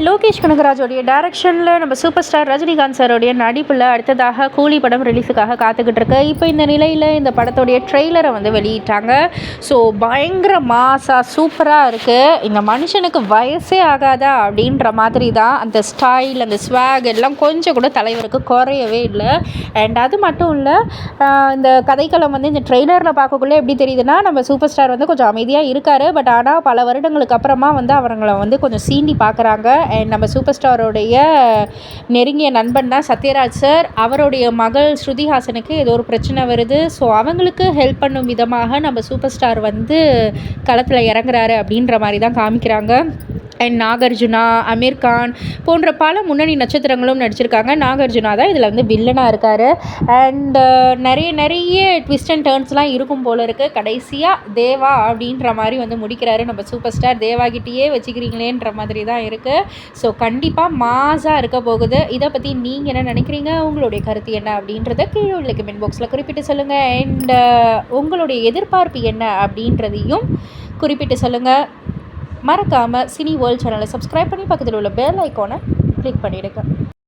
லோகேஷ் கனகராஜோடைய டைரக்ஷனில் நம்ம super star Rajinikanth சாரோடைய நடிப்பில் அடுத்ததாக கூலி படம் ரிலீஸுக்காக காத்துக்கிட்டு இருக்கு. இப்போ இந்த நிலையில் இந்த படத்தோடைய ட்ரெய்லரை வந்து வெளியிட்டாங்க. ஸோ பயங்கர மாசாக சூப்பராக இருக்குது. இந்த மனுஷனுக்கு வயசே ஆகாதா அப்படின்ற மாதிரி தான் அந்த ஸ்டைல், அந்த ஸ்வாக் எல்லாம் கொஞ்சம் கூட தலைவருக்கு குறையவே இல்லை. அண்ட் அது மட்டும் இல்லை, இந்த கதைக்களம் வந்து இந்த ட்ரெய்லரில் பார்க்கக்குள்ளே எப்படி தெரியுதுன்னா, நம்ம சூப்பர் ஸ்டார் வந்து கொஞ்சம் அமைதியாக இருக்கார். பட் ஆனால் பல வருடங்களுக்கு அப்புறமா வந்து அவங்களை வந்து கொஞ்சம் சீண்டி பார்க்குறாங்க. அண்ட் நம்ம சூப்பர் ஸ்டாரோடைய நெருங்கிய நண்பன் தான் சத்யராஜ் சார். அவருடைய மகள் ஸ்ருதிஹாசனுக்கு ஏதோ ஒரு பிரச்சனை வருது. ஸோ அவங்களுக்கு ஹெல்ப் பண்ணும் விதமாக நம்ம சூப்பர் ஸ்டார் வந்து களத்தில் இறங்குறாரு அப்படின்ற மாதிரி தான் காமிக்கிறாங்க. அண்ட் நாகார்ஜுனா, அமீர் கான் போன்ற பல முன்னணி நட்சத்திரங்களும் நடிச்சிருக்காங்க. நாகார்ஜுனா தான் இதில் வந்து வில்லனாக இருக்கார். அண்ட் நிறைய ட்விஸ்ட் அண்ட் டர்ன்ஸ்லாம் இருக்கும் போல இருக்குது. கடைசியாக தேவா அப்படின்ற மாதிரி வந்து முடிக்கிறாரு நம்ம சூப்பர் ஸ்டார். தேவாகிட்டேயே வச்சுக்கிறீங்களேன்ற மாதிரி தான் இருக்குது. ஸோ கண்டிப்பாக மாஸாக இருக்க போகுது. இதை பற்றி நீங்கள் என்ன நினைக்கிறீங்க? உங்களுடைய கருத்து என்ன அப்படின்றத கீழே உள்ள கமெண்ட் பாக்ஸில் குறிப்பிட்டு சொல்லுங்கள். அண்ட் உங்களுடைய எதிர்பார்ப்பு என்ன அப்படின்றதையும் குறிப்பிட்டு சொல்லுங்கள். மறக்காமல் சினி வேர்ல்ட் சேனலை சப்ஸ்கிரைப் பண்ணி பக்கத்தில் உள்ள பெல் ஐக்கானை கிளிக் பண்ணிவிடுங்க.